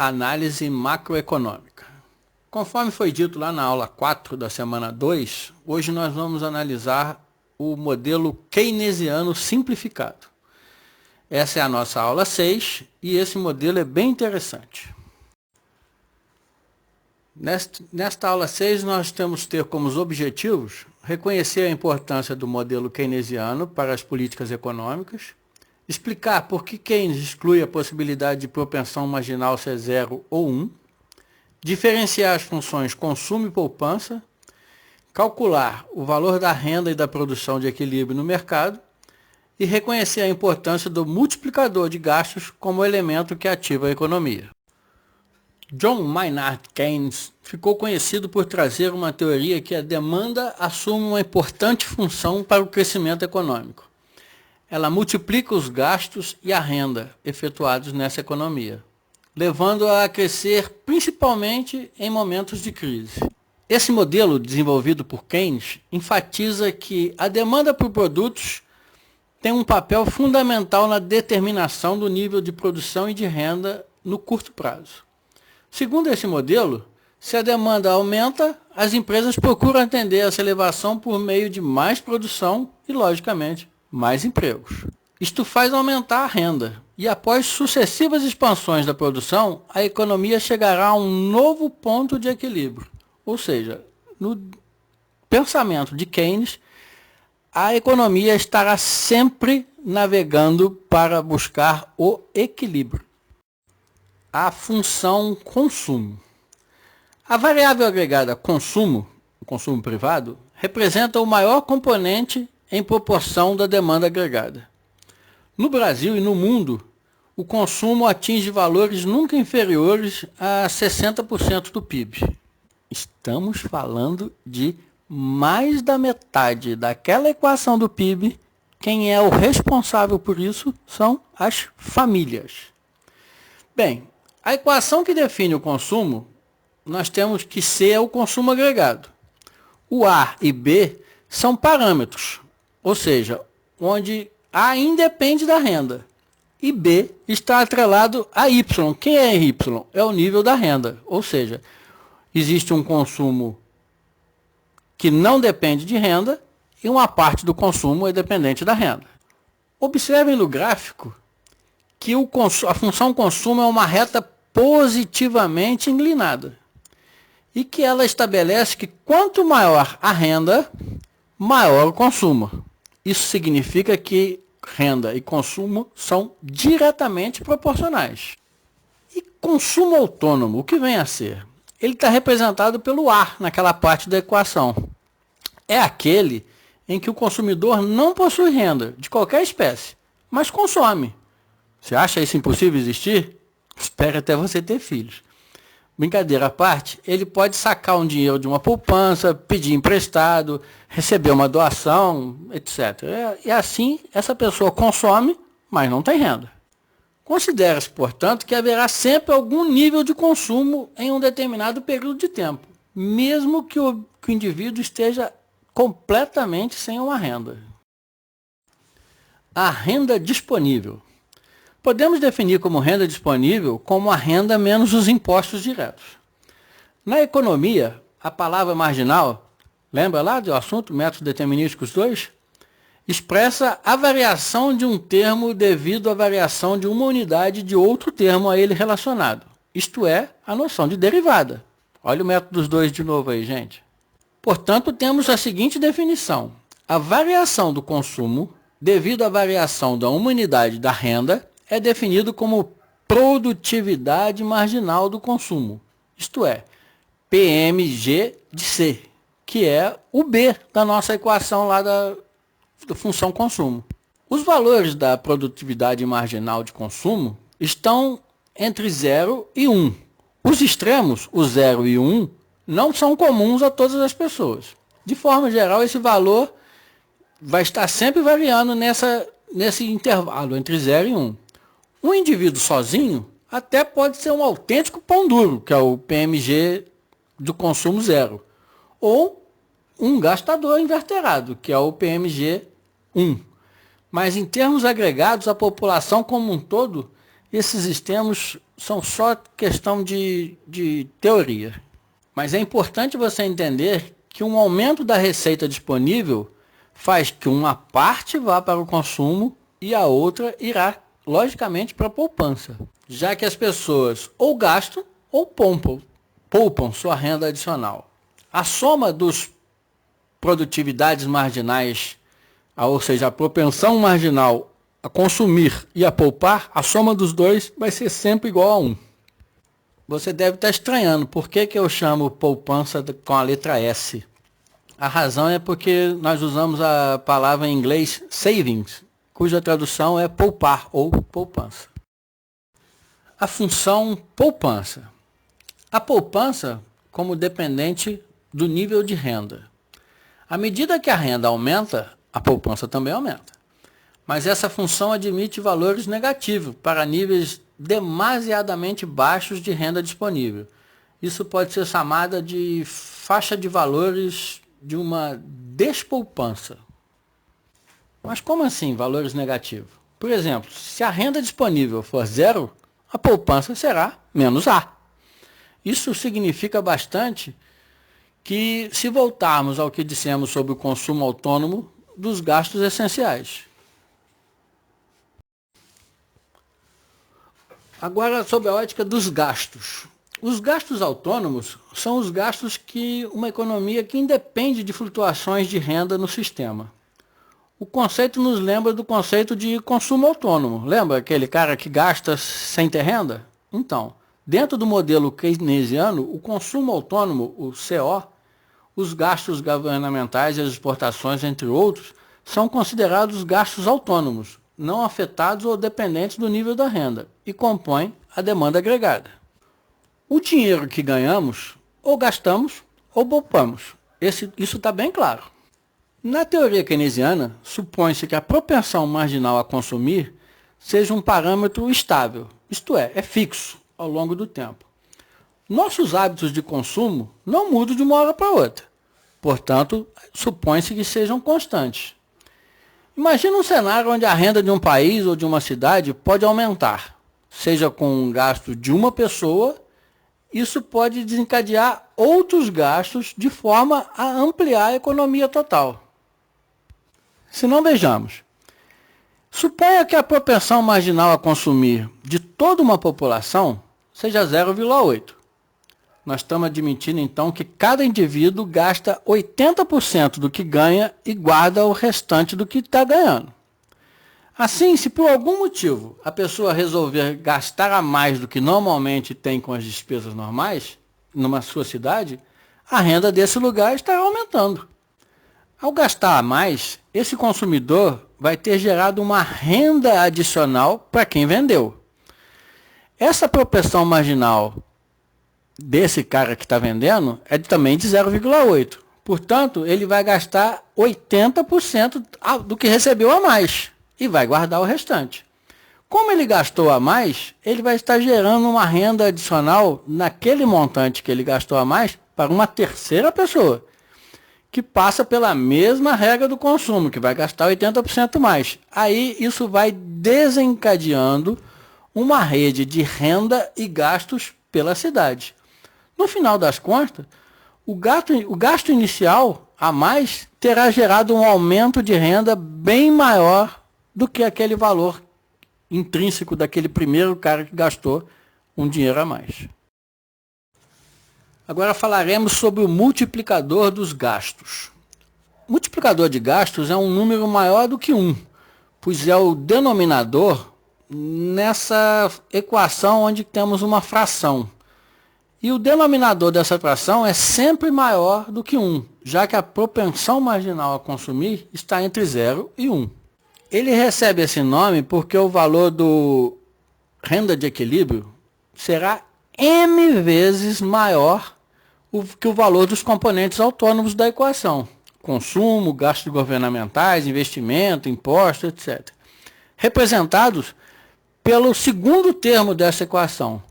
Análise macroeconômica. Conforme foi dito lá na aula 4 da semana 2, hoje nós vamos analisar o modelo keynesiano simplificado. Essa é a nossa aula 6 e esse modelo é bem interessante. Nesta aula 6 nós temos que ter como objetivos reconhecer a importância do modelo keynesiano para as políticas econômicas, explicar por que Keynes exclui a possibilidade de propensão marginal ser 0 ou 1, diferenciar as funções consumo e poupança, calcular o valor da renda e da produção de equilíbrio no mercado e reconhecer a importância do multiplicador de gastos como elemento que ativa a economia. John Maynard Keynes ficou conhecido por trazer uma teoria que a demanda assume uma importante função para o crescimento econômico. Ela multiplica os gastos e a renda efetuados nessa economia, levando-a a crescer principalmente em momentos de crise. Esse modelo, desenvolvido por Keynes, enfatiza que a demanda por produtos tem um papel fundamental na determinação do nível de produção e de renda no curto prazo. Segundo esse modelo, se a demanda aumenta, as empresas procuram atender essa elevação por meio de mais produção e, logicamente, mais empregos. Isto faz aumentar a renda e, após sucessivas expansões da produção, a economia chegará a um novo ponto de equilíbrio. Ou seja, no pensamento de Keynes, a economia estará sempre navegando para buscar o equilíbrio. A função consumo. A variável agregada consumo, o consumo privado, representa o maior componente em proporção da demanda agregada. No Brasil e no mundo, o consumo atinge valores nunca inferiores a 60% do PIB. Estamos falando de mais da metade daquela equação do PIB. Quem é o responsável por isso são as famílias. Bem, a equação que define o consumo, nós temos que C é o consumo agregado. O A e B são parâmetros, ou seja, onde A independe da renda e B está atrelado a Y. Quem é Y? É o nível da renda, ou seja, existe um consumo que não depende de renda e uma parte do consumo é dependente da renda. Observem no gráfico que a função consumo é uma reta positivamente inclinada e que ela estabelece que quanto maior a renda, maior o consumo. Isso significa que renda e consumo são diretamente proporcionais. E consumo autônomo, o que vem a ser? Ele está representado pelo A naquela parte da equação. É aquele em que o consumidor não possui renda de qualquer espécie, mas consome. Você acha isso impossível existir? Espere até você ter filhos. Brincadeira à parte, ele pode sacar um dinheiro de uma poupança, pedir emprestado, receber uma doação, etc. E assim, essa pessoa consome, mas não tem renda. Considera-se, portanto, que haverá sempre algum nível de consumo em um determinado período de tempo, mesmo que o indivíduo esteja completamente sem uma renda. A renda disponível. Podemos definir como renda disponível como a renda menos os impostos diretos. Na economia, a palavra marginal, lembra lá do assunto, métodos determinísticos 2? Expressa a variação de um termo devido à variação de uma unidade de outro termo a ele relacionado. Isto é, a noção de derivada. Olha o método dos 2 de novo aí, gente. Portanto, temos a seguinte definição. A variação do consumo, devido à variação da uma unidade da renda, é definido como produtividade marginal do consumo, isto é, PMG de C, que é o B da nossa equação lá da função consumo. Os valores da produtividade marginal de consumo estão entre 0 e 1. Os extremos, o 0 e o 1, não são comuns a todas as pessoas. De forma geral, esse valor vai estar sempre variando nesse intervalo entre 0 e 1. Um indivíduo sozinho até pode ser um autêntico pão duro, que é o PMG do consumo 0. Ou um gastador inverterado, que é o PMG 1. Mas em termos agregados, a população como um todo Esses extremos são só questão de teoria. Mas é importante você entender que um aumento da receita disponível faz que uma parte vá para o consumo e a outra irá, logicamente, para a poupança, já que as pessoas ou gastam ou poupam sua renda adicional. A soma dos produtividades marginais, ou seja, a propensão marginal a consumir e a poupar, a soma dos dois vai ser sempre igual a 1. Você deve estar estranhando por que eu chamo poupança com a letra S. A razão é porque nós usamos a palavra em inglês savings, cuja tradução é poupar ou poupança. A função poupança. A poupança como dependente do nível de renda. À medida que a renda aumenta, a poupança também aumenta. Mas essa função admite valores negativos para níveis demasiadamente baixos de renda disponível. Isso pode ser chamada de faixa de valores de uma despoupança. Mas como assim valores negativos? Por exemplo, se a renda disponível for zero, a poupança será menos A. Isso significa bastante que se voltarmos ao que dissemos sobre o consumo autônomo dos gastos essenciais. Agora, sob a ótica dos gastos. Os gastos autônomos são os gastos que uma economia que independe de flutuações de renda no sistema. O conceito nos lembra do conceito de consumo autônomo. Lembra aquele cara que gasta sem ter renda? Então, dentro do modelo keynesiano, o consumo autônomo, o CO, os gastos governamentais e as exportações, entre outros, são considerados gastos autônomos, não afetados ou dependentes do nível da renda, e compõem a demanda agregada. O dinheiro que ganhamos, ou gastamos, ou poupamos. Isso está bem claro. Na teoria keynesiana, supõe-se que a propensão marginal a consumir seja um parâmetro estável, isto é fixo ao longo do tempo. Nossos hábitos de consumo não mudam de uma hora para outra, portanto, supõe-se que sejam constantes. Imagina um cenário onde a renda de um país ou de uma cidade pode aumentar, seja com um gasto de uma pessoa. Isso pode desencadear outros gastos de forma a ampliar a economia total. Se não, vejamos. Suponha que a propensão marginal a consumir de toda uma população seja 0,8. Nós estamos admitindo, então, que cada indivíduo gasta 80% do que ganha e guarda o restante do que está ganhando. Assim, se por algum motivo a pessoa resolver gastar a mais do que normalmente tem com as despesas normais, numa sua cidade, a renda desse lugar estará aumentando. Ao gastar a mais, esse consumidor vai ter gerado uma renda adicional para quem vendeu. Essa propensão marginal desse cara que está vendendo é também de 0,8. Portanto, ele vai gastar 80% do que recebeu a mais e vai guardar o restante. Como ele gastou a mais, ele vai estar gerando uma renda adicional naquele montante que ele gastou a mais para uma terceira pessoa, que passa pela mesma regra do consumo, que vai gastar 80% mais. Aí isso vai desencadeando uma rede de renda e gastos pela cidade. No final das contas, o gasto inicial a mais terá gerado um aumento de renda bem maior do que aquele valor intrínseco daquele primeiro cara que gastou um dinheiro a mais. Agora falaremos sobre o multiplicador dos gastos. O multiplicador de gastos é um número maior do que 1, pois é o denominador nessa equação onde temos uma fração. E o denominador dessa fração é sempre maior do que 1, já que a propensão marginal a consumir está entre 0 e 1. Ele recebe esse nome porque o valor do renda de equilíbrio será N vezes maior que o valor dos componentes autônomos da equação. Consumo, gastos governamentais, investimento, imposto, etc. Representados pelo segundo termo dessa equação.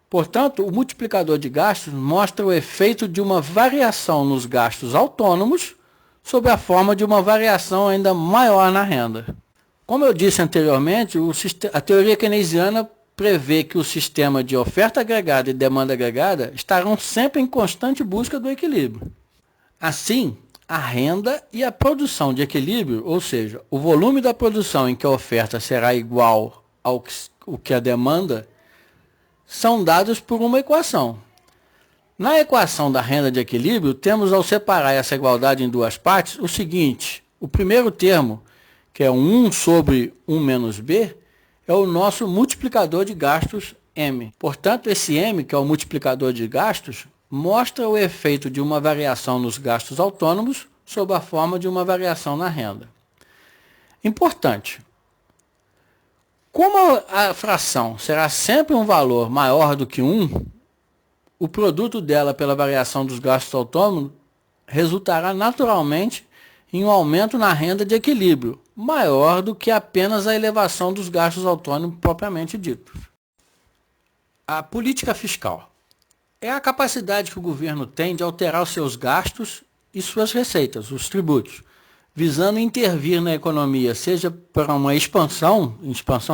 Portanto, o multiplicador de gastos mostra o efeito de uma variação nos gastos autônomos sob a forma de uma variação ainda maior na renda. Como eu disse anteriormente, a teoria keynesiana prevê que o sistema de oferta agregada e demanda agregada estarão sempre em constante busca do equilíbrio. Assim, a renda e a produção de equilíbrio, ou seja, o volume da produção em que a oferta será igual ao que a demanda, são dados por uma equação. Na equação da renda de equilíbrio, temos ao separar essa igualdade em duas partes o seguinte: o primeiro termo, que é 1 sobre 1 menos B, é o nosso multiplicador de gastos M. Portanto, esse M, que é o multiplicador de gastos, mostra o efeito de uma variação nos gastos autônomos sob a forma de uma variação na renda. Importante. Como a fração será sempre um valor maior do que 1, o produto dela pela variação dos gastos autônomos resultará naturalmente em um aumento na renda de equilíbrio, maior do que apenas a elevação dos gastos autônomos propriamente ditos. A política fiscal é a capacidade que o governo tem de alterar os seus gastos e suas receitas, os tributos, visando intervir na economia, seja para uma expansão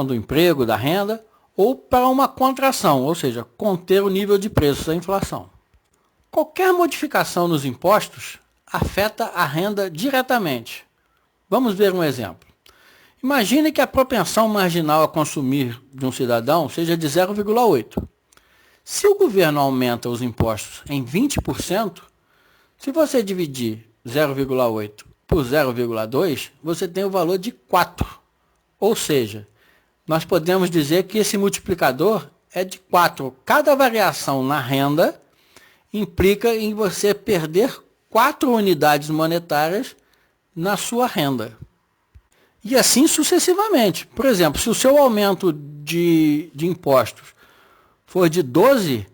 do emprego, da renda, ou para uma contração, ou seja, conter o nível de preços da inflação. Qualquer modificação nos impostos afeta a renda diretamente. Vamos ver um exemplo. Imagine que a propensão marginal a consumir de um cidadão seja de 0,8. Se o governo aumenta os impostos em 20%, se você dividir 0,8 por 0,2, você tem o valor de 4. Ou seja, nós podemos dizer que esse multiplicador é de 4. Cada variação na renda implica em você perder 4 unidades monetárias na sua renda. E assim sucessivamente. Por exemplo, se o seu aumento de impostos for de 12,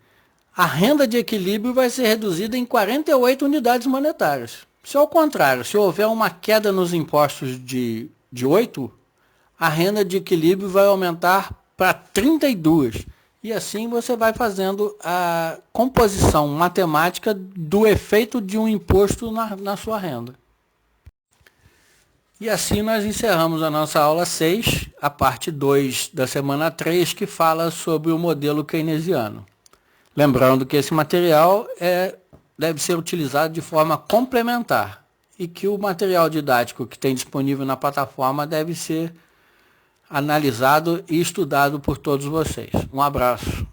a renda de equilíbrio vai ser reduzida em 48 unidades monetárias. Se ao contrário, se houver uma queda nos impostos de 8, a renda de equilíbrio vai aumentar para 32. E assim você vai fazendo a composição matemática do efeito de um imposto na sua renda. E assim nós encerramos a nossa aula 6, a parte 2 da semana 3, que fala sobre o modelo keynesiano. Lembrando que esse material deve ser utilizado de forma complementar e que o material didático que tem disponível na plataforma deve ser analisado e estudado por todos vocês. Um abraço.